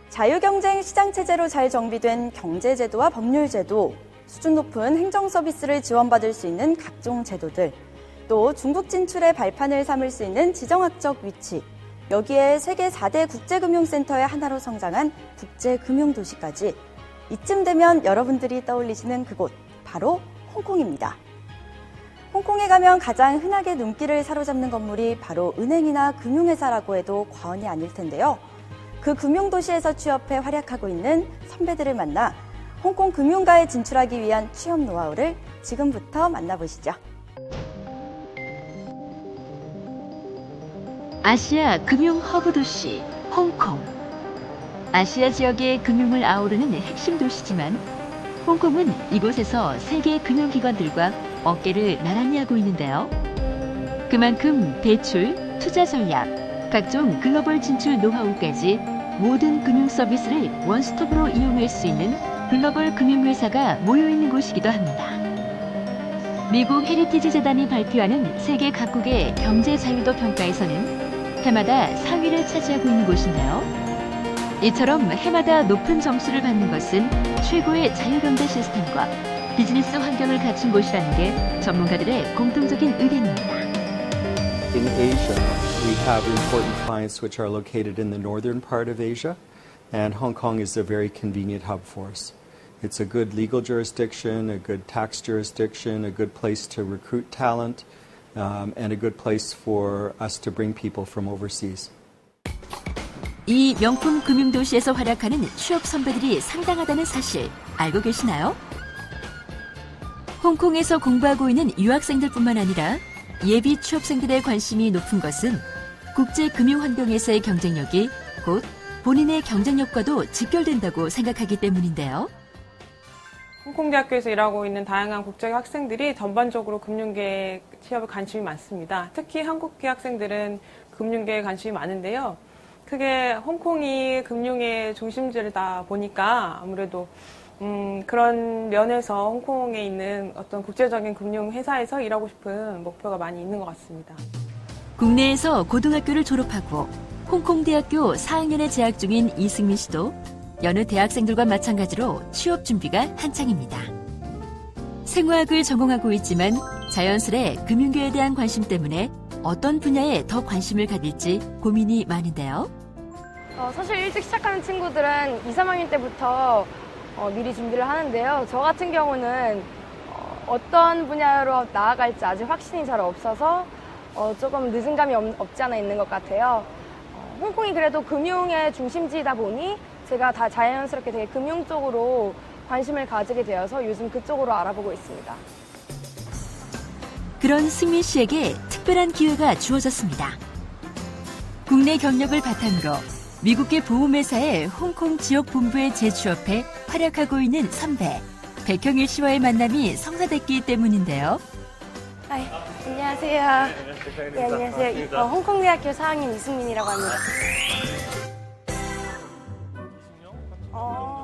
자유경쟁 시장체제로 잘 정비된 경제제도와 법률제도, 수준 높은 행정서비스를 지원받을 수 있는 각종 제도들, 또 중국 진출의 발판을 삼을 수 있는 지정학적 위치, 여기에 세계 4대 국제금융센터의 하나로 성장한 국제금융도시까지, 이쯤 되면 여러분들이 떠올리시는 그곳, 바로 홍콩입니다. 홍콩에 가면 가장 흔하게 눈길을 사로잡는 건물이 바로 은행이나 금융회사라고 해도 과언이 아닐 텐데요. 그 금융도시에서 취업해 활약하고 있는 선배들을 만나 홍콩 금융가에 진출하기 위한 취업 노하우를 지금부터 만나보시죠. 아시아 금융 허브 도시 홍콩. 아시아 지역의 금융을 아우르는 핵심 도시지만 홍콩은 이곳에서 세계 금융기관들과 어깨를 나란히 하고 있는데요. 그만큼 대출, 투자 전략, 각종 글로벌 진출 노하우까지 모든 금융 서비스를 원스톱으로 이용할 수 있는 글로벌 금융회사가 모여있는 곳이기도 합니다. 미국 헤리티지 재단이 발표하는 세계 각국의 경제 자유도 평가에서는 해마다 상위를 차지하고 있는 곳인데요. 이처럼 해마다 높은 점수를 받는 것은 최고의 자유경제 시스템과 비즈니스 환경을 갖춘 곳이라는 게 전문가들의 공통적인 의견입니다. In Asia, we have important clients which are located in the northern part of Asia, and Hong Kong is a very convenient hub for us. It's a good legal jurisdiction, a good tax jurisdiction, a good place to recruit talent, and a good place for us to bring people from overseas. 이 명품 금융도시에서 활약하는 취업 선배들이 상당하다는 사실 알고 계시나요? 홍콩에서 공부하고 있는 유학생들뿐만 아니라 예비 취업생들의 관심이 높은 것은 국제금융환경에서의 경쟁력이 곧 본인의 경쟁력과도 직결된다고 생각하기 때문인데요. 홍콩대학교에서 일하고 있는 다양한 국적 학생들이 전반적으로 금융계 취업에 관심이 많습니다. 특히 한국계 학생들은 금융계에 관심이 많은데요. 크게 홍콩이 금융의 중심지다 보니까 아무래도 그런 면에서 홍콩에 있는 어떤 국제적인 금융회사에서 일하고 싶은 목표가 많이 있는 것 같습니다. 국내에서 고등학교를 졸업하고 홍콩대학교 4학년에 재학 중인 이승민 씨도 여느 대학생들과 마찬가지로 취업 준비가 한창입니다. 생화학을 전공하고 있지만 자연스레 금융계에 대한 관심 때문에 어떤 분야에 더 관심을 가질지 고민이 많은데요. 사실 일찍 시작하는 친구들은 2, 3학년 때부터 미리 준비를 하는데요. 저 같은 경우는 어떤 분야로 나아갈지 아직 확신이 잘 없어서 조금 늦은 감이 없지 않아 있는 것 같아요. 홍콩이 그래도 금융의 중심지이다 보니 제가 다 자연스럽게 되게 금융 쪽으로 관심을 가지게 되어서 요즘 그쪽으로 알아보고 있습니다. 그런 승민 씨에게 특별한 기회가 주어졌습니다. 국내 경력을 바탕으로 미국계 보험회사의 홍콩 지역 본부에 재취업해 활약하고 있는 선배 백형일 씨와의 만남이 성사됐기 때문인데요. 안녕하세요. 네, 안녕하세요. 홍콩대학교 4학년 이승민이라고 합니다.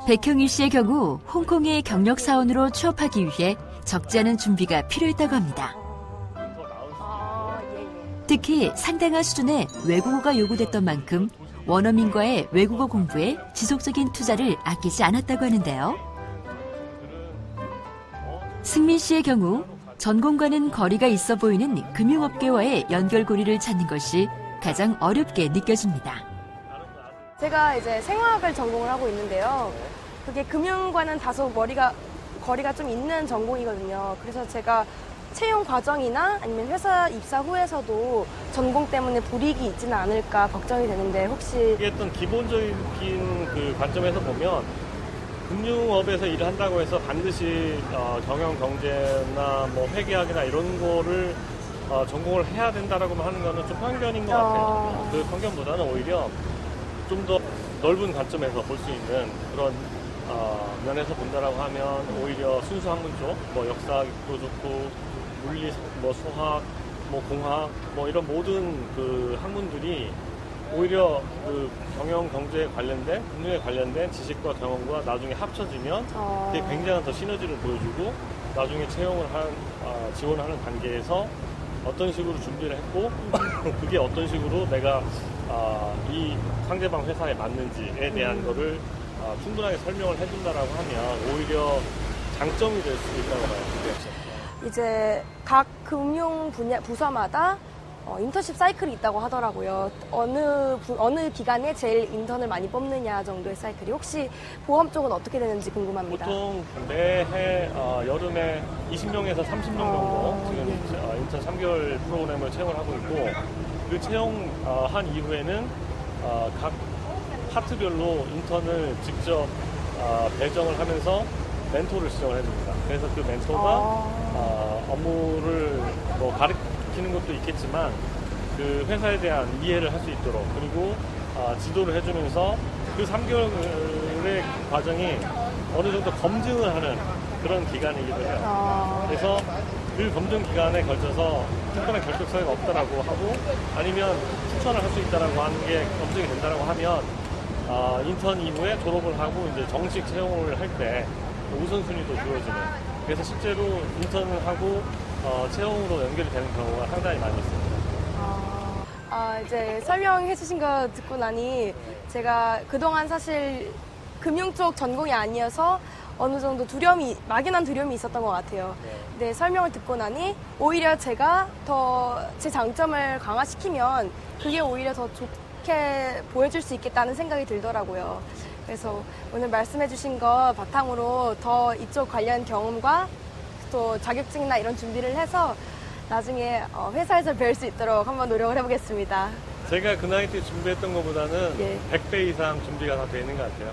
백형일 씨의 경우 홍콩의 경력사원으로 취업하기 위해 적지 않은 준비가 필요했다고 합니다. 특히 상당한 수준의 외국어가 요구됐던 만큼 원어민과의 외국어 공부에 지속적인 투자를 아끼지 않았다고 하는데요. 승민 씨의 경우 전공과는 거리가 있어 보이는 금융업계와의 연결고리를 찾는 것이 가장 어렵게 느껴집니다. 제가 이제 생화학을 전공을 하고 있는데요. 그게 금융과는 다소 거리가 좀 있는 전공이거든요. 그래서 제가 채용 과정이나 아니면 회사 입사 후에서도 전공 때문에 불이익이 있지는 않을까 걱정이 되는데 혹시 어떤 기본적인 그 관점에서 보면 금융업에서 일을 한다고 해서 반드시 경영 경제나 뭐 회계학이나 이런 거를 전공을 해야 된다라고만 하는 거는 좀 편견인 것 같아요. 그 편견보다는 오히려 좀 더 넓은 관점에서 볼 수 있는 그런 면에서 본다라고 하면 오히려 순수 학문 쪽, 뭐 역사도 좋고 물리, 뭐 수학, 뭐 공학, 뭐 이런 모든 그 학문들이 오히려 그 경영 경제에 관련된 금융에 관련된 지식과 경험과 나중에 합쳐지면 그게 굉장한 더 시너지를 보여주고 나중에 채용을 지원하는 단계에서 어떤 식으로 준비를 했고 그게 어떤 식으로 내가 이 이 상대방 회사에 맞는지에 대한 거를 충분하게 설명을 해준다라고 하면 오히려 장점이 될 수 있다고 봐요. 이제 각 금융 분야 부서마다 인턴십 사이클이 있다고 하더라고요. 어느 기간에 제일 인턴을 많이 뽑느냐 정도의 사이클이. 혹시 보험 쪽은 어떻게 되는지 궁금합니다. 보통 매해 여름에 20명에서 30명 정도 지금 인턴 3개월 프로그램을 채용을 하고 있고, 그 채용한 이후에는 각 파트별로 인턴을 직접 배정을 하면서 멘토를 지정을 해줍니다. 그래서 그 멘토가 업무를 뭐 가르치는 것도 있겠지만 그 회사에 대한 이해를 할 수 있도록, 그리고 지도를 해주면서 그 3개월의 과정이 어느 정도 검증을 하는 그런 기간이기도 해요. 그래서 그 검증 기간에 걸쳐서 특별한 결격 사유가 없다라고 하고, 아니면 추천을 할 수 있다라고 하는 게 검증이 된다라고 하면 인턴 이후에 졸업을 하고 이제 정식 채용을 할 때 우선순위도 주어지는, 그래서 실제로 인턴을 하고 채용으로 연결이 되는 경우가 상당히 많이 있습니다. 이제 설명해 주신 거 듣고 나니 제가 그동안 사실 금융 쪽 전공이 아니어서 어느 정도 막연한 두려움이 있었던 것 같아요. 근데 설명을 듣고 나니 오히려 제가 더 제 장점을 강화시키면 그게 오히려 더 좋게 보여줄 수 있겠다는 생각이 들더라고요. 그래서 오늘 말씀해 주신 거 바탕으로 더 이쪽 관련 경험과 또 자격증이나 이런 준비를 해서 나중에 회사에서 배울 수 있도록 한번 노력을 해보겠습니다. 제가 그 나이 때 준비했던 것보다는 100배 이상 준비가 다 돼 있는 것 같아요.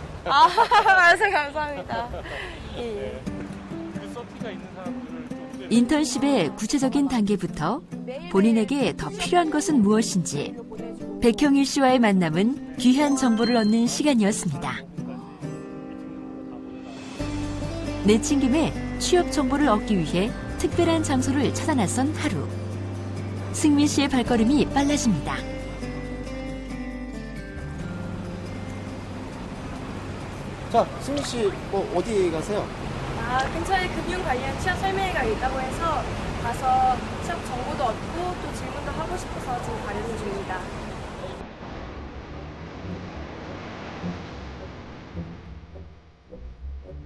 말씀 감사합니다. 예. 그 서티가 있는 사람들을 좀 인턴십의 구체적인 단계부터 본인에게 더 필요한 것은 무엇인지 백형일 씨와의 만남은 귀한 정보를 얻는 시간이었습니다. 내친 김에 취업 정보를 얻기 위해 특별한 장소를 찾아 나선 하루. 승민 씨의 발걸음이 빨라집니다. 자, 승민 씨, 어디 가세요? 근처에 금융 관련 취업 설명회가 있다고 해서 가서 취업 정보도 얻고 또 질문도 하고 싶어서 지금 가려는 중입니다.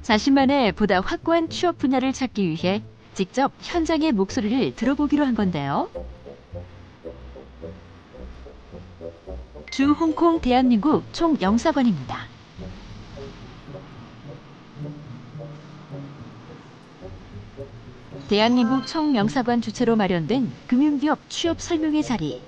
자신만의 보다 확고한 취업 분야를 찾기 위해 직접 현장의 목소리를 들어보기로 한 건데요. 주 홍콩 대한민국 총영사관입니다. 대한민국 총영사관 주최로 마련된 금융기업 취업 설명회 자리.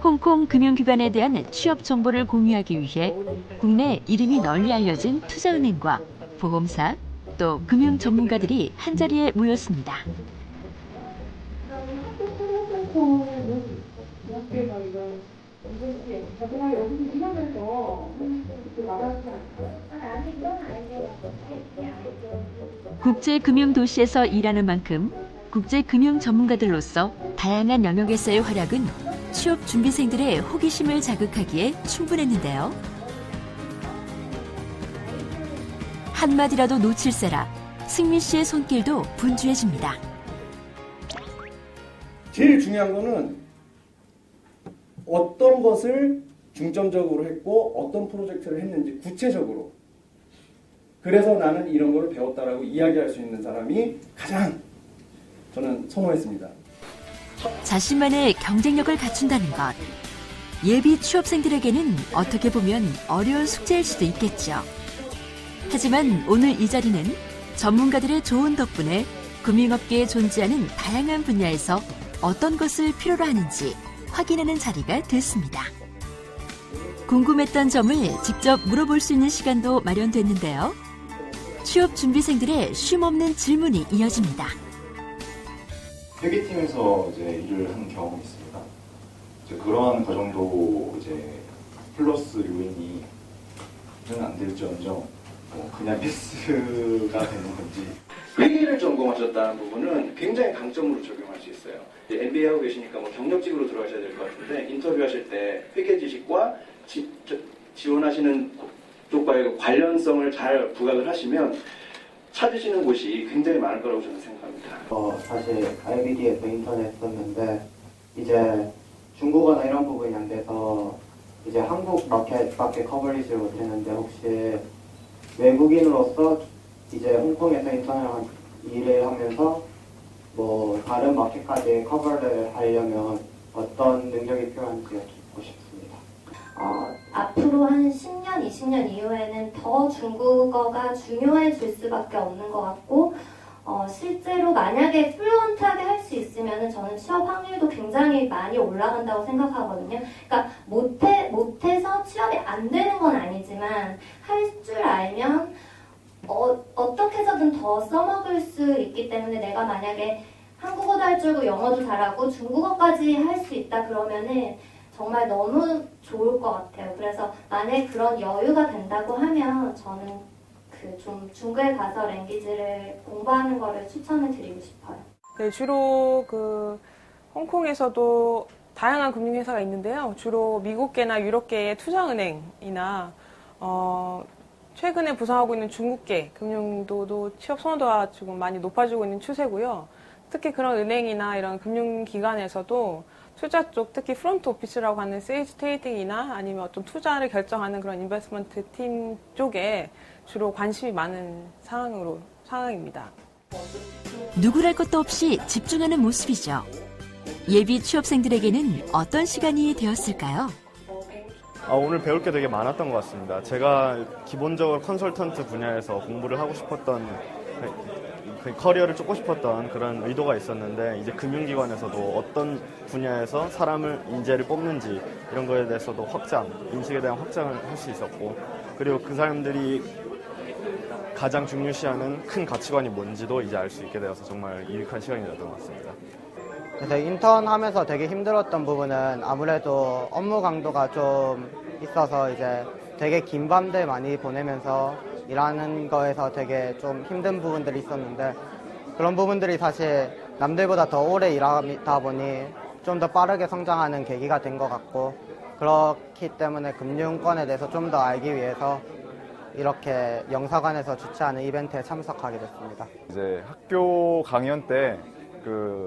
홍콩 금융기관에 대한 취업 정보를 공유하기 위해 국내 이름이 널리 알려진 투자은행과 보험사, 또 금융 전문가들이 한자리에 모였습니다. 국제금융도시에서 일하는 만큼 국제금융 전문가들로서 다양한 영역에서의 활약은 취업 준비생들의 호기심을 자극하기에 충분했는데요. 한마디라도 놓칠세라 승민 씨의 손길도 분주해집니다. 제일 중요한 거는 어떤 것을 중점적으로 했고 어떤 프로젝트를 했는지 구체적으로, 그래서 나는 이런 걸 배웠다라고 이야기할 수 있는 사람이 가장 저는 선호했습니다. 자신만의 경쟁력을 갖춘다는 것. 예비 취업생들에게는 어떻게 보면 어려운 숙제일 수도 있겠죠. 하지만 오늘 이 자리는 전문가들의 조언 덕분에 금융업계에 존재하는 다양한 분야에서 어떤 것을 필요로 하는지 확인하는 자리가 됐습니다. 궁금했던 점을 직접 물어볼 수 있는 시간도 마련됐는데요. 취업 준비생들의 쉼없는 질문이 이어집니다. 회계팀에서 이제 일을 한 경험이 있습니다. 이제 그러한 과정도 이제 플러스 요인이 안 될지언정 그냥 패스가 되는 건지. 회계를 전공하셨다는 부분은 굉장히 강점으로 적용할 수 있어요. MBA 하고 계시니까 경력직으로 들어가셔야 될 것 같은데, 인터뷰하실 때 회계 지식과 지원하시는 쪽과의 관련성을 잘 부각을 하시면 찾으시는 곳이 굉장히 많을 거라고 저는 생각합니다. 사실 IBD에서 인턴을 했었는데 이제 중국어나 이런 부분이 안 돼서 이제 한국 마켓밖에 커버리지를 못했는데 혹시 외국인으로서 이제 홍콩에서 인턴을 일을 하면서 뭐 다른 마켓까지 커버를 하려면 어떤 능력이 필요한지 여쭙고 싶습니다. 앞으로 한 10년, 20년 이후에는 더 중국어가 중요해질 수밖에 없는 것 같고 실제로 만약에 플루언트하게 할 수 있으면 저는 취업 확률도 굉장히 많이 올라간다고 생각하거든요. 그러니까 못해서 취업이 안 되는 건 아니지만 할 줄 알면 어떻게 해서든 더 써먹을 수 있기 때문에 내가 만약에 한국어도 할 줄 알고 영어도 잘하고 중국어까지 할 수 있다 그러면은 정말 너무 좋을 것 같아요. 그래서 만약에 그런 여유가 된다고 하면 저는 좀 중국에 가서 랭귀지를 공부하는 거를 추천을 드리고 싶어요. 네, 주로 홍콩에서도 다양한 금융회사가 있는데요. 주로 미국계나 유럽계의 투자은행이나 최근에 부상하고 있는 중국계 금융도도 취업 선호도가 지금 많이 높아지고 있는 추세고요. 특히 그런 은행이나 이런 금융기관에서도 투자 쪽, 특히 프론트 오피스라고 하는 세일즈 트레이딩이나 아니면 어떤 투자를 결정하는 그런 인베스트먼트 팀 쪽에 주로 관심이 많은 상황입니다. 누구랄 것도 없이 집중하는 모습이죠. 예비 취업생들에게는 어떤 시간이 되었을까요? 오늘 배울 게 되게 많았던 것 같습니다. 제가 기본적으로 컨설턴트 분야에서 공부를 하고 싶었던, 커리어를 쫓고 싶었던 그런 의도가 있었는데, 이제 금융기관에서도 어떤 분야에서 인재를 뽑는지 이런 거에 대해서도 인식에 대한 확장을 할 수 있었고, 그리고 그 사람들이 가장 중요시하는 큰 가치관이 뭔지도 이제 알 수 있게 되어서 정말 유익한 시간이었던 것 같습니다. 그래서 인턴 하면서 되게 힘들었던 부분은 아무래도 업무 강도가 좀 있어서 이제 되게 긴 밤들 많이 보내면서 일하는 거에서 되게 좀 힘든 부분들이 있었는데, 그런 부분들이 사실 남들보다 더 오래 일하다 보니 좀 더 빠르게 성장하는 계기가 된 것 같고, 그렇기 때문에 금융권에 대해서 좀 더 알기 위해서 이렇게 영사관에서 주최하는 이벤트에 참석하게 됐습니다. 이제 학교 강연 때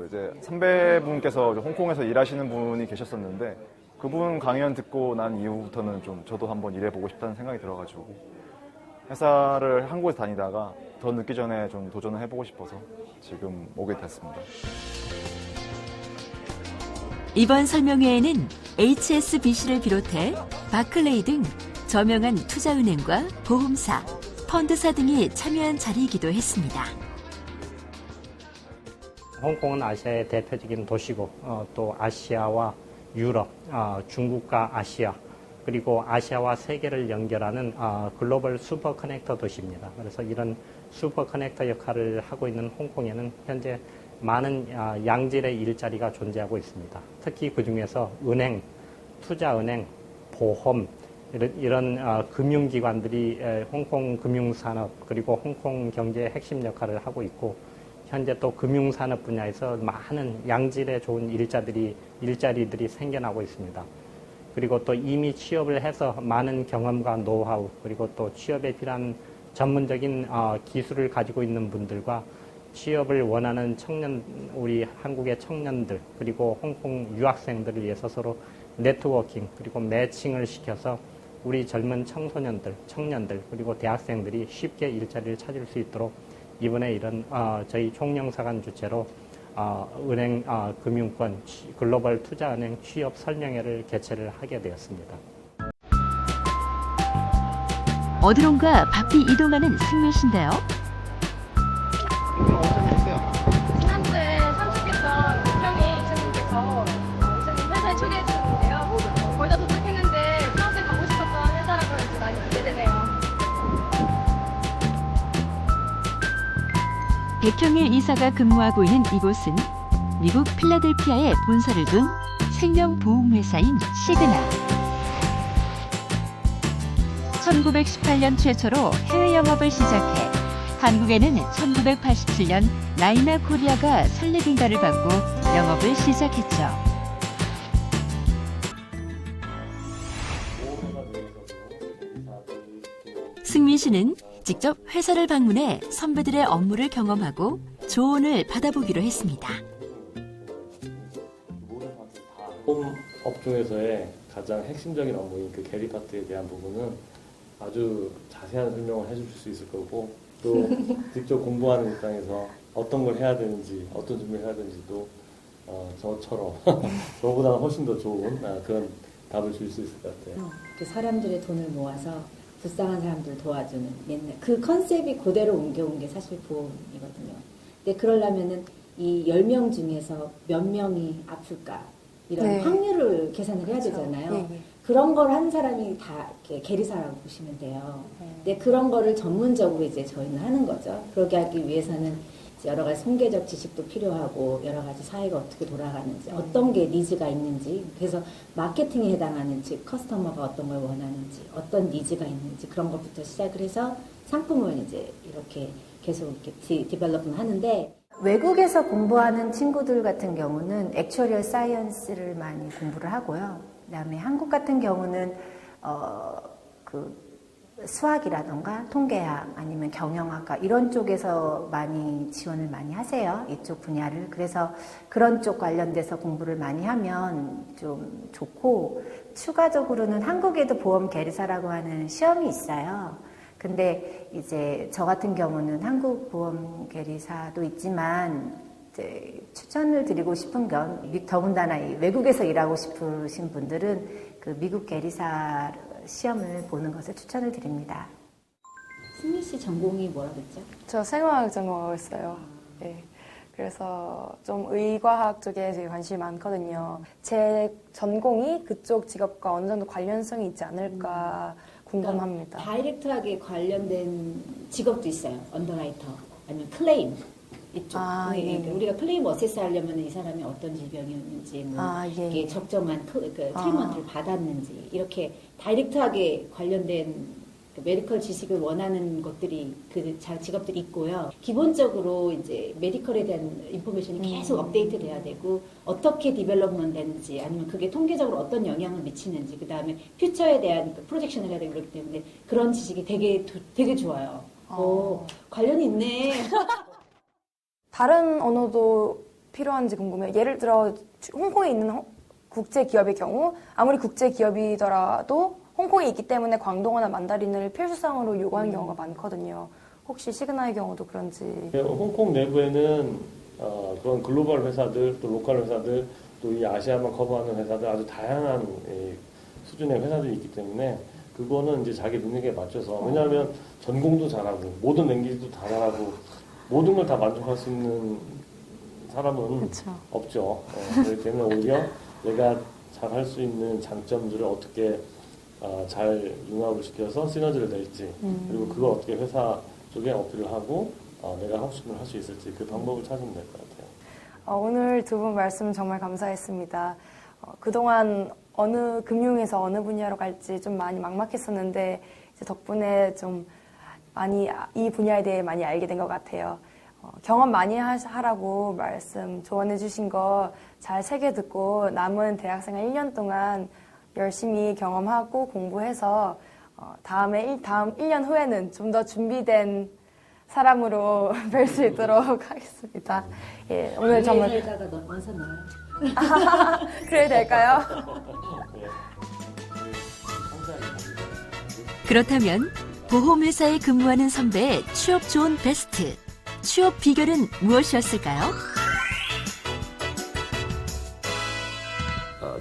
이제 선배분께서 홍콩에서 일하시는 분이 계셨었는데, 그분 강연 듣고 난 이후부터는 좀 저도 한번 일해보고 싶다는 생각이 들어가지고 회사를 한국에서 다니다가 더 늦기 전에 좀 도전을 해보고 싶어서 지금 오게 됐습니다. 이번 설명회에는 HSBC를 비롯해 바클레이 등 저명한 투자은행과 보험사, 펀드사 등이 참여한 자리이기도 했습니다. 홍콩은 아시아의 대표적인 도시고 또 아시아와 유럽, 중국과 아시아, 그리고 아시아와 세계를 연결하는 글로벌 슈퍼 커넥터 도시입니다. 그래서 이런 슈퍼 커넥터 역할을 하고 있는 홍콩에는 현재 많은 양질의 일자리가 존재하고 있습니다. 특히 그중에서 은행, 투자은행, 보험, 이런 금융기관들이 홍콩 금융산업 그리고 홍콩 경제의 핵심 역할을 하고 있고, 현재 또 금융산업 분야에서 많은 양질의 좋은 일자리들이 생겨나고 있습니다. 그리고 또 이미 취업을 해서 많은 경험과 노하우, 그리고 또 취업에 필요한 전문적인 기술을 가지고 있는 분들과 취업을 원하는 우리 한국의 청년들, 그리고 홍콩 유학생들을 위해서 서로 네트워킹, 그리고 매칭을 시켜서 우리 젊은 청년들, 그리고 대학생들이 쉽게 일자리를 찾을 수 있도록 이번에 이런 저희 총영사관 주최로 은행 금융권 글로벌 투자은행 취업 설명회를 개최를 하게 되었습니다. 어디론가 바삐 이동하는 승민 씨인데요. 지난주에 참석했던 백형이 이사님께서 이사님 회사에 초대해 주셨는데요. 거의 다 도착했는데 평소에 가고 싶었던 회사라고 해서 많이 기대되네요. 백형일 이사가 근무하고 있는 이곳은 미국 필라델피아에 본사를 둔 생명보험회사인 시그나. 1918년 최초로 해외 영업을 시작해 한국에는 1987년 라이나 코리아가 설립인가를 받고 영업을 시작했죠. 승민 씨는 직접 회사를 방문해 선배들의 업무를 경험하고 조언을 받아보기로 했습니다. 보험 업종에서의 가장 핵심적인 업무인 그 게리 파트에 대한 부분은 아주 자세한 설명을 해주실 수 있을 거고 또 직접 공부하는 입장에서 어떤 걸 해야 되는지 어떤 준비를 해야 되는지도 저처럼 저보다 훨씬 더 좋은 그런 답을 줄 수 있을 것 같아요. 그 사람들의 돈을 모아서 불쌍한 사람들 도와주는 옛날 그 컨셉이 그대로 옮겨온 게 사실 보험이거든요. 근데 그러려면은 이 10명 중에서 몇 명이 아플까 이런 네. 확률을 계산을 해야 되잖아요. 예. 그런 걸 한 사람이 다 이렇게 계리사라고 보시면 돼요. 근데 그런 거를 전문적으로 이제 저희는 하는 거죠. 그러게 하기 위해서는 이제 여러 가지 통계적 지식도 필요하고 여러 가지 사회가 어떻게 돌아가는지 어떤 게 니즈가 있는지 그래서 마케팅에 해당하는 즉 커스터머가 어떤 걸 원하는지 어떤 니즈가 있는지 그런 것부터 시작을 해서 상품을 이제 이렇게 계속 이렇게 디벨롭을 하는데 외국에서 공부하는 친구들 같은 경우는 액츄얼 사이언스를 많이 공부를 하고요. 그다음에 한국 같은 경우는 그 수학이라던가 통계학 아니면 경영학과 이런 쪽에서 많이 지원을 많이 하세요. 이쪽 분야를. 그래서 그런 쪽 관련돼서 공부를 많이 하면 좀 좋고 추가적으로는 한국에도 보험 계리사라고 하는 시험이 있어요. 근데 이제 저 같은 경우는 한국 보험 계리사도 있지만 이제 추천을 드리고 싶은 건 더군다나 외국에서 일하고 싶으신 분들은 그 미국 계리사 시험을 보는 것을 추천을 드립니다. 승미 씨 전공이 뭐라 그랬죠? 저 생화학 전공하고 있어요. 네. 그래서 좀 의과학 쪽에 되게 관심이 많거든요. 제 전공이 그쪽 직업과 어느 정도 관련성이 있지 않을까 궁금합니다. 그러니까 다이렉트하게 관련된 직업도 있어요. 언더라이터 아니면 클레임 이쪽. 네. 그러니까 우리가 클레임 어세스 하려면 이 사람이 어떤 질병이었는지, 이게 적정한 트리트먼트를 받았는지 이렇게 다이렉트하게 관련된 그 메디컬 지식을 원하는 것들이 그 직업들이 있고요. 기본적으로 이제 메디컬에 대한 인포메이션이 계속 업데이트 돼야 되고 어떻게 디벨롭먼트 되는지 아니면 그게 통계적으로 어떤 영향을 미치는지 그 다음에 퓨처에 대한 프로젝션을 해야 되고 그렇기 때문에 그런 지식이 되게 좋아요. 관련이 있네. 다른 언어도 필요한지 궁금해요. 예를 들어 홍콩에 있는 국제 기업의 경우 아무리 국제 기업이더라도 홍콩에 있기 때문에 광동어나 만다린을 필수상으로 요구하는 경우가 많거든요. 혹시 시그나의 경우도 그런지. 홍콩 내부에는 그런 글로벌 회사들, 또 로컬 회사들, 또 이 아시아만 커버하는 회사들 아주 다양한 수준의 회사들이 있기 때문에 그거는 이제 자기 능력에 맞춰서 왜냐하면 전공도 잘하고 모든 랭귀지도 다 잘하고 모든 걸 다 만족할 수 있는 사람은 그쵸. 없죠. 그렇기 때문에 오히려 내가 잘 할 수 있는 장점들을 어떻게 잘 융합을 시켜서 시너지를 낼지 그리고 그걸 어떻게 회사 쪽에 어필을 하고 내가 하고 싶은 걸 할 수 있을지 그 방법을 찾으면 될 것 같아요. 오늘 두 분 말씀 정말 감사했습니다. 그동안 어느 금융에서 어느 분야로 갈지 좀 많이 막막했었는데 이제 덕분에 좀 많이 이 분야에 대해 많이 알게 된 것 같아요. 경험 많이 하라고 조언해 주신 거 잘 새겨 듣고 남은 대학생활 1년 동안 열심히 경험하고 공부해서 다음 1년 후에는 좀 더 준비된 사람으로 뵐 수 있도록 하겠습니다. 예, 오늘 정말 살다가 원서 넣어요. 그래야 될까요? 그렇다면 보험회사에 근무하는 선배의 취업 좋은 베스트, 취업 비결은 무엇이었을까요?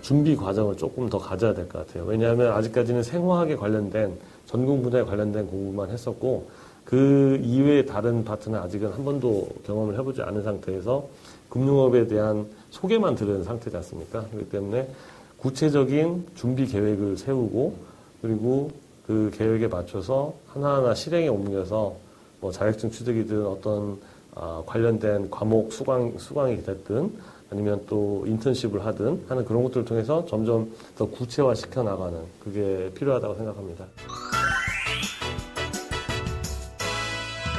준비 과정을 조금 더 가져야 될 것 같아요. 왜냐하면 아직까지는 생화학에 관련된 전공 분야에 관련된 공부만 했었고 그 이외의 다른 파트는 아직은 한 번도 경험을 해보지 않은 상태에서 금융업에 대한 소개만 들은 상태지 않습니까? 그렇기 때문에 구체적인 준비 계획을 세우고 그리고 그 계획에 맞춰서 하나하나 실행에 옮겨서 뭐 자격증 취득이든 어떤 관련된 과목 수강이 됐든 아니면 또 인턴십을 하든 하는 그런 것들을 통해서 점점 더 구체화 시켜 나가는 그게 필요하다고 생각합니다.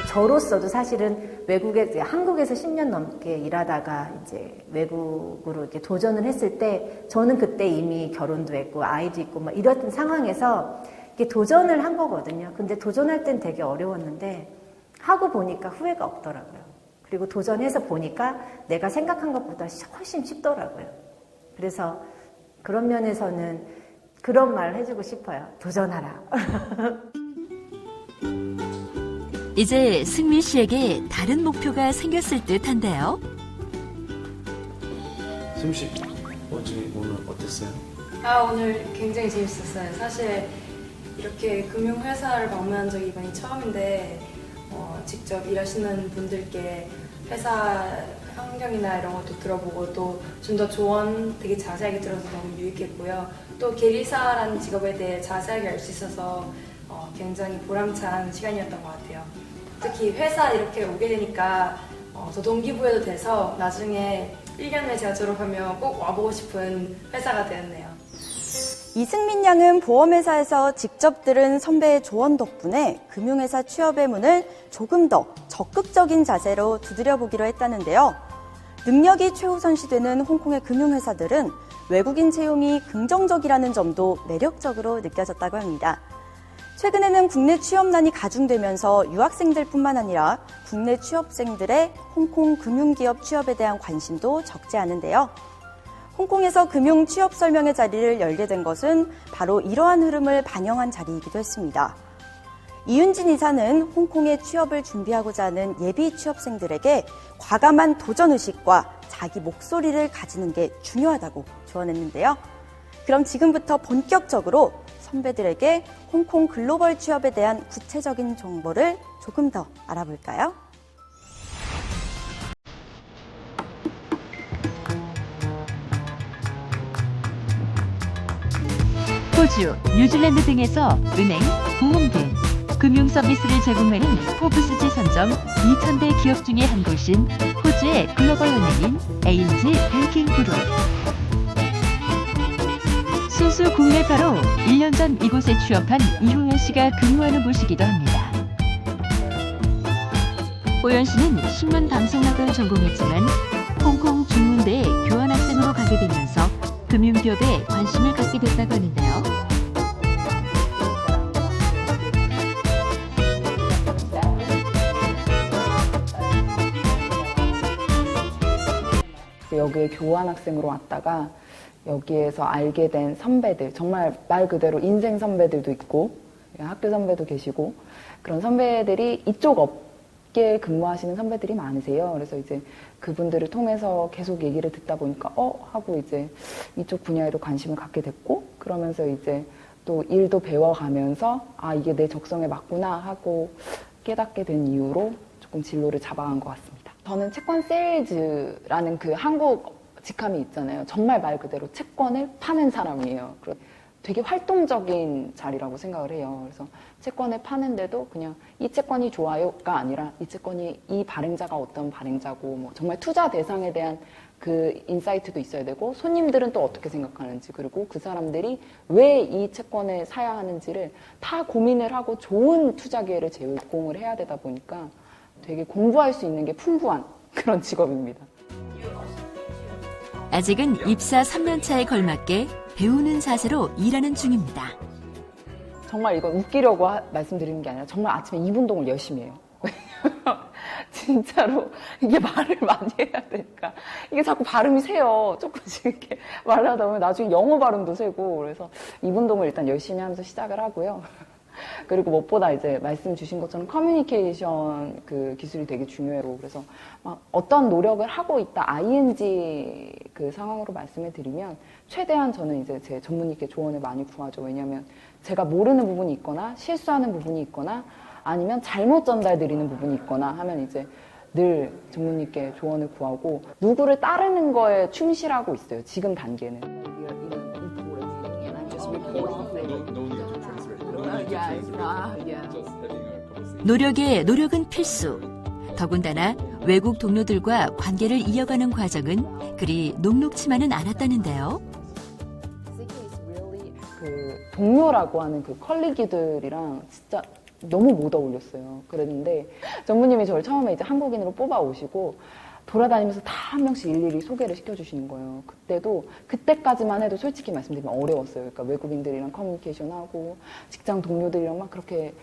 저로서도 사실은 한국에서 10년 넘게 일하다가 이제 외국으로 이렇게 도전을 했을 때 저는 그때 이미 결혼도 했고 아이도 있고 막 이랬던 상황에서 이렇게 도전을 한 거거든요. 근데 도전할 땐 되게 어려웠는데 하고 보니까 후회가 없더라고요. 그리고 도전해서 보니까 내가 생각한 것보다 훨씬 쉽더라고요. 그래서 그런 면에서는 그런 말을 해주고 싶어요. 도전하라. 이제 승민 씨에게 다른 목표가 생겼을 듯한데요. 승민 씨, 어제 오늘 어땠어요? 오늘 굉장히 재밌었어요. 사실 이렇게 금융회사를 방문한 적이 이번이 처음인데 직접 일하시는 분들께 회사 환경이나 이런 것도 들어보고 또 좀 더 조언 되게 자세하게 들어서 너무 유익했고요. 또 계리사라는 직업에 대해 자세하게 알 수 있어서 굉장히 보람찬 시간이었던 것 같아요. 특히 회사 이렇게 오게 되니까 더 동기부여도 돼서 나중에 1년 후에 제가 졸업하면 꼭 와보고 싶은 회사가 되었네요. 이승민 양은 보험회사에서 직접 들은 선배의 조언 덕분에 금융회사 취업의 문을 조금 더 적극적인 자세로 두드려보기로 했다는데요. 능력이 최우선시되는 홍콩의 금융회사들은 외국인 채용이 긍정적이라는 점도 매력적으로 느껴졌다고 합니다. 최근에는 국내 취업난이 가중되면서 유학생들뿐만 아니라 국내 취업생들의 홍콩 금융기업 취업에 대한 관심도 적지 않은데요. 홍콩에서 금융 취업 설명회 자리를 열게 된 것은 바로 이러한 흐름을 반영한 자리이기도 했습니다. 이윤진 이사는 홍콩에 취업을 준비하고자 하는 예비 취업생들에게 과감한 도전의식과 자기 목소리를 가지는 게 중요하다고 조언했는데요. 그럼 지금부터 본격적으로 선배들에게 홍콩 글로벌 취업에 대한 구체적인 정보를 조금 더 알아볼까요? 호주, 뉴질랜드 등에서 은행, 보험 등 금융 서비스를 제공하는 포브스지 선정 2000대 기업 중에 한 곳인 호주의 글로벌 은행인 ANZ 뱅킹 그룹. 순수 국내파로 1년 전 이곳에 취업한 이호연 씨가 근무하는 곳이기도 합니다. 호연 씨는 신문 방송학을 전공했지만 홍콩 중문대에 교환학생으로 가게 되면서 금융기업에 관심을 갖게 됐다고 하는데요. 여기에 교환학생으로 왔다가 여기에서 알게 된 선배들, 정말 말 그대로 인생 선배들도 있고 학교 선배도 계시고 그런 선배들이 이쪽 업계에 근무하시는 선배들이 많으세요. 그래서 이제 그분들을 통해서 계속 얘기를 듣다 보니까 하고 이제 이쪽 분야에도 관심을 갖게 됐고 그러면서 이제 또 일도 배워가면서 이게 내 적성에 맞구나 하고 깨닫게 된 이유로 조금 진로를 잡아간 것 같습니다. 저는 채권 세일즈라는 그 한국 직함이 있잖아요. 정말 말 그대로 채권을 파는 사람이에요. 되게 활동적인 자리라고 생각을 해요. 그래서 채권을 파는데도 그냥 이 채권이 좋아요가 아니라 이 채권이 이 발행자가 어떤 발행자고 정말 투자 대상에 대한 그 인사이트도 있어야 되고 손님들은 또 어떻게 생각하는지 그리고 그 사람들이 왜 이 채권을 사야 하는지를 다 고민을 하고 좋은 투자 기회를 제공을 해야 되다 보니까 되게 공부할 수 있는 게 풍부한 그런 직업입니다. 아직은 입사 3년차에 걸맞게 배우는 자세로 일하는 중입니다. 정말 이거 웃기려고 말씀드리는 게 아니라 정말 아침에 2분동을 열심히 해요. 진짜로 이게 말을 많이 해야 되니까 이게 자꾸 발음이 새요. 조금씩 이렇게 말을 하다 보면 나중에 영어 발음도 새고 그래서 2분동을 일단 열심히 하면서 시작을 하고요. 그리고 무엇보다 이제 말씀 주신 것처럼 커뮤니케이션 그 기술이 되게 중요해요. 그래서 막 어떤 노력을 하고 있다 ING 그 상황으로 말씀을 드리면 최대한 저는 이제 제 전문의께 조언을 많이 구하죠. 왜냐하면 제가 모르는 부분이 있거나 실수하는 부분이 있거나 아니면 잘못 전달드리는 부분이 있거나 하면 이제 늘 전문의께 조언을 구하고 누구를 따르는 거에 충실하고 있어요. 지금 단계는. 노력에 노력은 필수. 더군다나 외국 동료들과 관계를 이어가는 과정은 그리 녹록치만은 않았다는데요. 그 동료라고 하는 그 컬리기들이랑 진짜 너무 못 어울렸어요. 그랬는데 전무님이 저를 처음에 이제 한국인으로 뽑아 오시고 돌아다니면서 다 한 명씩 일일이 소개를 시켜주시는 거예요. 그때까지만 해도 솔직히 말씀드리면 어려웠어요. 그러니까 외국인들이랑 커뮤니케이션 하고 직장 동료들이랑 막 그렇게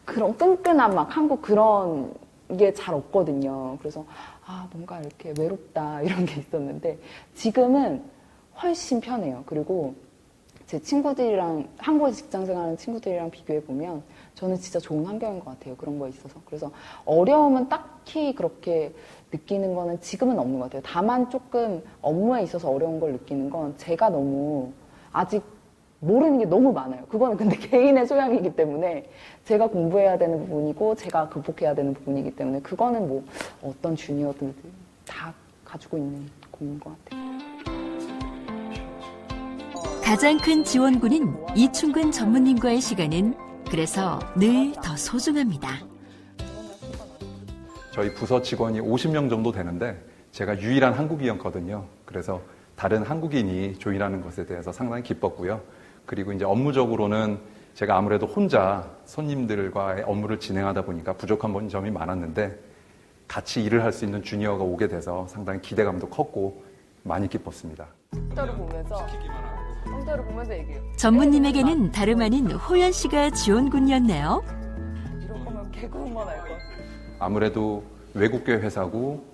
그런 끈끈한 막 한국 그런 게 잘 없거든요. 그래서 뭔가 이렇게 외롭다 이런 게 있었는데 지금은 훨씬 편해요. 그리고 제 친구들이랑 한국에서 직장 생활하는 친구들이랑 비교해 보면 저는 진짜 좋은 환경인 것 같아요. 그런 거에 있어서. 그래서 어려움은 딱히 그렇게 느끼는 거는 지금은 없는 것 같아요. 다만 조금 업무에 있어서 어려운 걸 느끼는 건 제가 너무 아직 모르는 게 너무 많아요. 그거는 근데 개인의 소양이기 때문에 제가 공부해야 되는 부분이고 제가 극복해야 되는 부분이기 때문에 그거는 뭐 어떤 주니어들 다 가지고 있는 고민인 것 같아요. 가장 큰 지원군인 이충근 전무님과의 시간은 그래서 늘 더 소중합니다. 저희 부서 직원이 50명 정도 되는데 제가 유일한 한국인이었거든요. 그래서 다른 한국인이 조인하는 것에 대해서 상당히 기뻤고요. 그리고 이제 업무적으로는 제가 아무래도 혼자 손님들과의 업무를 진행하다 보니까 부족한 점이 많았는데 같이 일을 할 수 있는 주니어가 오게 돼서 상당히 기대감도 컸고 많이 기뻤습니다. 컴퓨터를 보면서 얘기해요. 전무님에게는 다름 아닌 호연 씨가 지원군이었네요. 이런 거면 개그우먼 알 것 같아요. 아무래도 외국계 회사고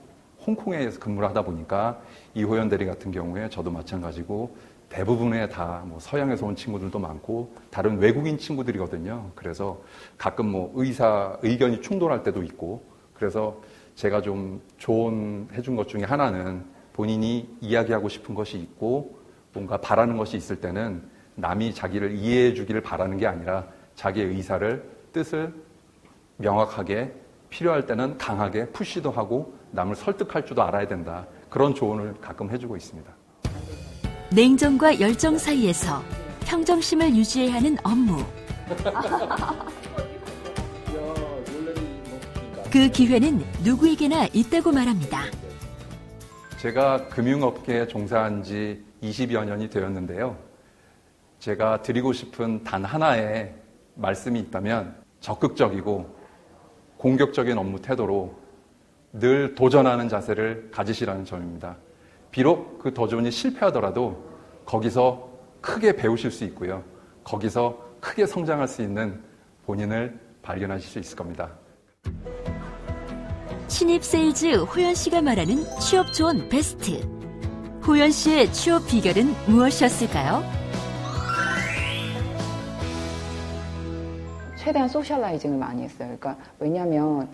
홍콩에서 근무를 하다 보니까 이호연 대리 같은 경우에 저도 마찬가지고 대부분의 다 뭐 서양에서 온 친구들도 많고 다른 외국인 친구들이거든요. 그래서 가끔 뭐 의견이 충돌할 때도 있고 그래서 제가 좀 조언해준 것 중에 하나는 본인이 이야기하고 싶은 것이 있고 뭔가 바라는 것이 있을 때는 남이 자기를 이해해 주기를 바라는 게 아니라 자기의 의사를, 뜻을 명확하게 필요할 때는 강하게 푸시도 하고 남을 설득할 줄도 알아야 된다. 그런 조언을 가끔 해주고 있습니다. 냉정과 열정 사이에서 평정심을 유지해야 하는 업무. 그 기회는 누구에게나 있다고 말합니다. 제가 금융업계에 종사한 지 20여 년이 되었는데요. 제가 드리고 싶은 단 하나의 말씀이 있다면 적극적이고 공격적인 업무 태도로 늘 도전하는 자세를 가지시라는 점입니다. 비록 그 도전이 실패하더라도 거기서 크게 배우실 수 있고요. 거기서 크게 성장할 수 있는 본인을 발견하실 수 있을 겁니다. 신입 세일즈 호연 씨가 말하는 취업 조언 베스트. 호연 씨의 취업 비결은 무엇이었을까요? 최대한 소셜라이징을 많이 했어요. 그러니까 왜냐하면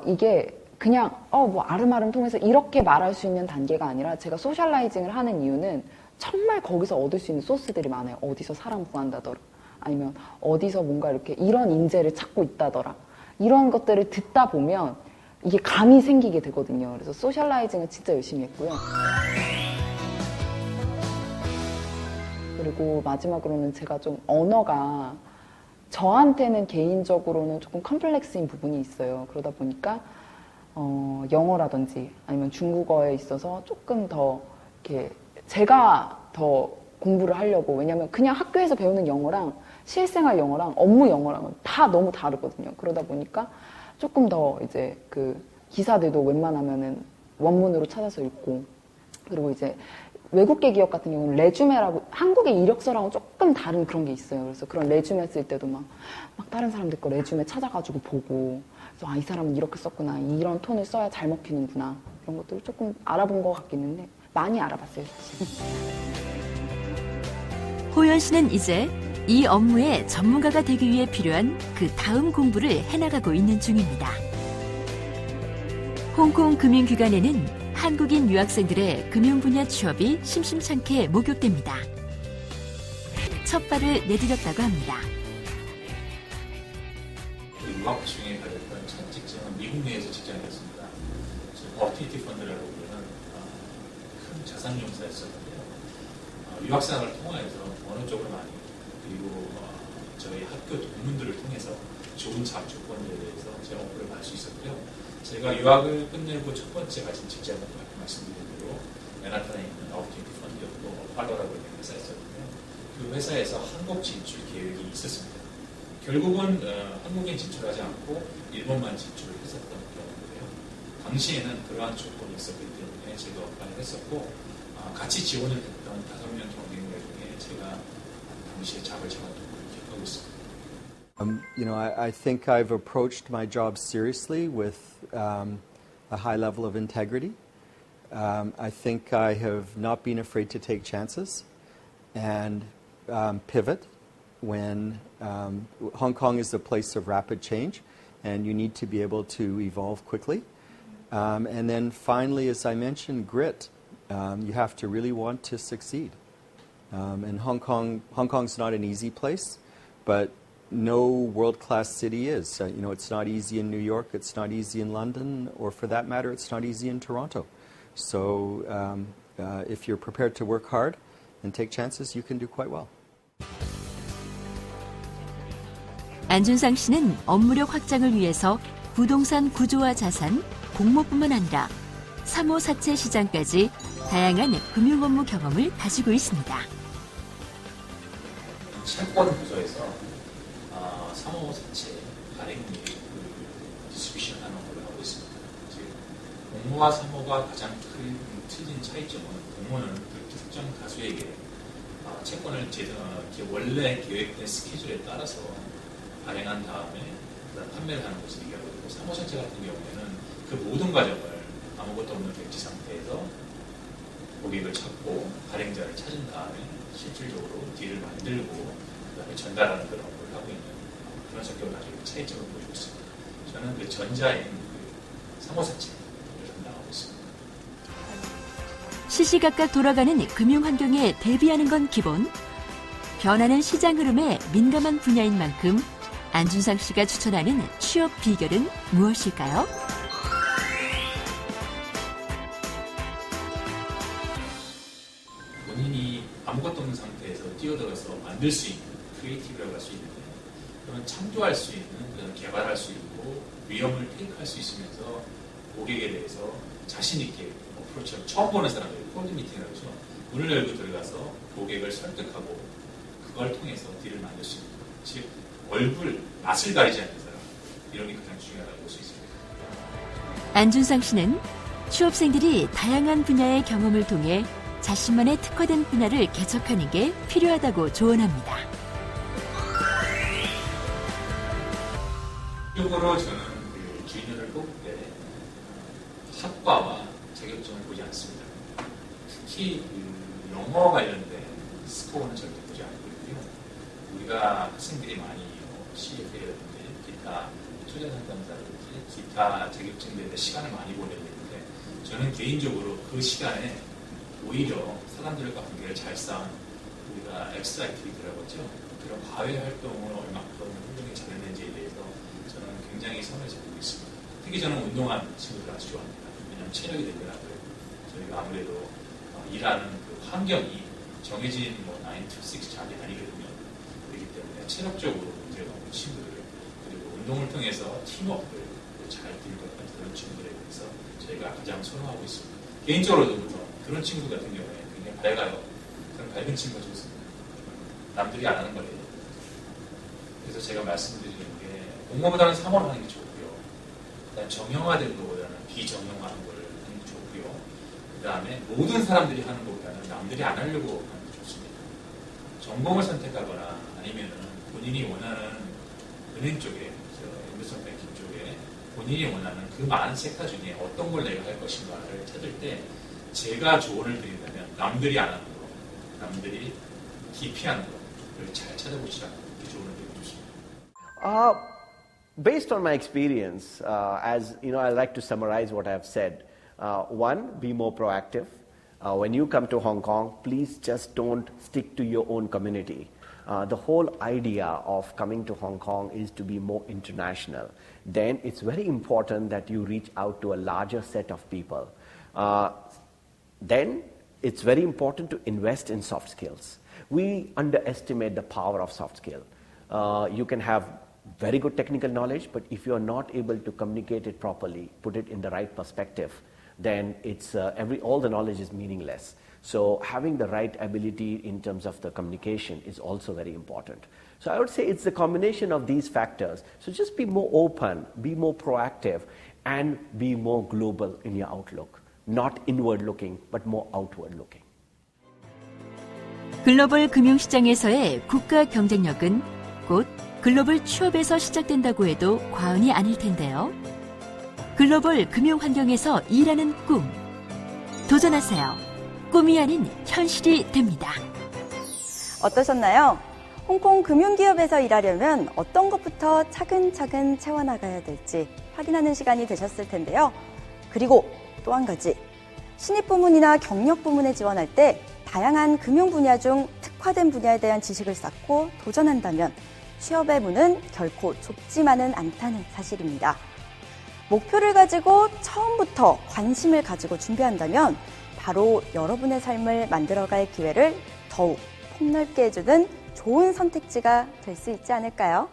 이게 그냥 뭐 아름아름 통해서 이렇게 말할 수 있는 단계가 아니라 제가 소셜라이징을 하는 이유는 정말 거기서 얻을 수 있는 소스들이 많아요. 어디서 사람 구한다더라. 아니면 어디서 뭔가 이렇게 이런 인재를 찾고 있다더라. 이런 것들을 듣다 보면 이게 감이 생기게 되거든요. 그래서 소셜라이징을 진짜 열심히 했고요. 그리고 마지막으로는 제가 좀 언어가 저한테는 개인적으로는 조금 컴플렉스인 부분이 있어요. 그러다 보니까 영어라든지 아니면 중국어에 있어서 조금 더 이렇게 제가 더 공부를 하려고. 왜냐면 그냥 학교에서 배우는 영어랑 실생활 영어랑 업무 영어랑은 다 너무 다르거든요. 그러다 보니까 조금 더 이제 그 기사들도 웬만하면은 원문으로 찾아서 읽고, 그리고 이제 외국계 기업 같은 경우는 레주메라고 한국의 이력서랑은 조금 다른 그런 게 있어요. 그래서 그런 레주메 쓸 때도 막 다른 사람들 거 레주메 찾아가지고 보고, 그래서 이 사람은 이렇게 썼구나, 이런 톤을 써야 잘 먹히는구나, 이런 것들을 조금 알아본 것 같긴 한데 많이 알아봤어요, 사실. 호연 씨는 이제 이 업무의 전문가가 되기 위해 필요한 그 다음 공부를 해나가고 있는 중입니다. 홍콩 금융기관에는 한국인 유학생들의 금융 분야 취업이 심심찮게 목욕됩니다. 첫 발을 내디뎠다고 합니다. 유학 중에 가졌던 첫 직장은 미국 내에서 직장이었습니다. 어티티 펀드라고 부르는 큰 자산용사였었는데요. 유학생을 통해서 어느 쪽으로 많이, 그리고 저희 학교 동문들을 통해서 좋은 자업 조건에 대해서 제가 업무를 할 수 있었고요. 제가 유학을 끝내고 첫 번째 가진 직장은 말씀드린 대로 맨하탄에 있는 어티티 펀드였고 팔러라고 하는 회사였었는데요. 그 회사에서 한국 진출 계획이 있었습니다. 결국은 한국에 진출하지 않고 일본만 진출을 했었던 경우인데요. 당시에는 그러한 조건이 있었기 때문에 제가 어플라이를 했었고, 같이 지원을 했던 5명 경쟁자 중에 제가 당시에 잡을 잡았던 걸 기억하고 있습니다. I think I've approached my job seriously with a high level of integrity. I think I have not been afraid to take chances. and pivot when Hong Kong is a place of rapid change, and you need to be able to evolve quickly. And then finally, as I mentioned, grit. You have to really want to succeed. And Hong Kong's not an easy place, but no world-class city is. It's not easy in New York, it's not easy in London, or for that matter, it's not easy in Toronto. So if you're prepared to work hard and take chances, you can do quite well. 안준상 씨는 업무력 확장을 위해서 부동산 구조화 자산, 공모뿐만 아니라 사모 사채 시장까지 다양한 금융 업무 경험을 가지고 있습니다. 채권 부서에서 사모 사채 발행 및 디스트리뷰션 하는 걸 하고 있습니다. 즉 공모와 사모가 가장 큰 틀린 차이점은 공모는 특정 다수에게 채권을 원래 계획된 스케줄에 따라서 발행한 다음에 판매를 하는 것을 얘기하고 있고, 사모 사채 같은 경우에는 그 모든 과정을 아무것도 없는 백지 상태에서 고객을 찾고 발행자를 찾은 다음에 실질적으로 딜을 만들고 그다음에 전달하는 그런 업무를 하고 있는 그런 성격을 가지고 차이점을 보여주고 있습니다. 저는 그 전자인 사모사채를 담당하고 있습니다. 시시각각 돌아가는 금융 환경에 대비하는 건 기본. 변하는 시장 흐름에 민감한 분야인 만큼 안준상 씨가 추천하는 취업 비결은 무엇일까요? 본인이 아무것도 없는 상태에서 뛰어들어서 만들 수 있는 크리에이티브라고 할 수 있는데, 그런 창조할 수 있는, 그런 개발할 수 있고 위험을 테이크할 수 있으면서 고객에 대해서 자신 있게 어프로치하고, 처음 보는 사람들 콜드 미팅이라고 하죠. 문을 열고 들어가서 고객을 설득하고 그걸 통해서 딜을 만들 수 있는, 즉 얼굴 맛을 가리지 않는 사람, 이런 게 가장 중요하다고 볼 수 있습니다. 안준상 씨는 취업생들이 다양한 분야의 경험을 통해 자신만의 특화된 분야를 개척하는 게 필요하다고 조언합니다. 적으로 저는 주니어를 뽑을 때 학과와 자격증을 보지 않습니다. 특히 영어 관련된 스코어는 절대 보지 않고 있고요. 우리가 학생들이 많이 CFA라든지 기타 투자 상담사라든지 기타 자격증들에 시간을 많이 보내고 있는데, 저는 개인적으로 그 시간에 오히려 사람들과 관계를 잘 쌓은 우리가 엑스트라 액티비티라고 하죠. 그런 과외 활동을 얼마큼 훌륭히 잘했는지에 대해서 저는 굉장히 선을 잡고 있습니다. 특히 저는 운동하는 친구들 아주 좋아합니다. 왜냐하면 체력이 되더라고요. 저희가 아무래도 일하는 그 환경이 정해진 9 to 6 잡이 아니거든요. 그렇기 때문에 체력적으로 문제가 없는 친구들, 그리고 운동을 통해서 팀워크를 잘 들고 있는 그런 친구들에 대해서 저희가 가장 선호하고 있습니다. 개인적으로도 그런 친구 같은 경우에 굉장히 밝아요. 그런 밝은 친구가 좋습니다. 남들이 안 하는 거예요. 그래서 제가 말씀드리는 게 공모보다는 사모를 하는 게 좋고요. 그다음에 정형화된 것보다는 비정형화하는 걸 하는 게 좋고요. 그다음에 모든 사람들이 하는 것보다는 남들이 안 하려고 하는 게 좋습니다. 전공을 선택하거나 아니면은 본인이 원하는 은행 쪽에, 인베스트먼트 뱅킹 쪽에 본인이 원하는 그 많은 섹터 중에 어떤 걸 내가 할 것인가를 찾을 때, 제가 조언을 드린다면 남들이 안 하는 거, 남들이 기피하는 거를 잘 찾아보시라고 조언을 드리고 싶습니다. Based on my experience, as you know, I like to summarize what I have said. One, be more proactive. When you come to Hong Kong, please just don't stick to your own community. The whole idea of coming to Hong Kong is to be more international. Then it's very important that you reach out to a larger set of people. Then it's very important to invest in soft skills. We underestimate the power of soft skill. You can have very good technical knowledge, but if you're not able to communicate it properly, put it in the right perspective, then it's all the knowledge is meaningless. So having the right ability in terms of the communication is also very important. So I would say it's a combination of these factors. So just be more open, be more proactive, and be more global in your outlook. Not inward looking, but more outward looking. 글로벌 금융시장에서의 국가 경쟁력은 곧 글로벌 취업에서 시작된다고 해도 과언이 아닐 텐데요. 글로벌 금융 환경에서 일하는 꿈. 도전하세요. 꿈이 아닌 현실이 됩니다. 어떠셨나요? 홍콩 금융기업에서 일하려면 어떤 것부터 차근차근 채워나가야 될지 확인하는 시간이 되셨을 텐데요. 그리고 또 한 가지, 신입 부문이나 경력 부문에 지원할 때 다양한 금융 분야 중 특화된 분야에 대한 지식을 쌓고 도전한다면 취업의 문은 결코 좁지만은 않다는 사실입니다. 목표를 가지고 처음부터 관심을 가지고 준비한다면 바로 여러분의 삶을 만들어갈 기회를 더욱 폭넓게 해주는 좋은 선택지가 될 수 있지 않을까요?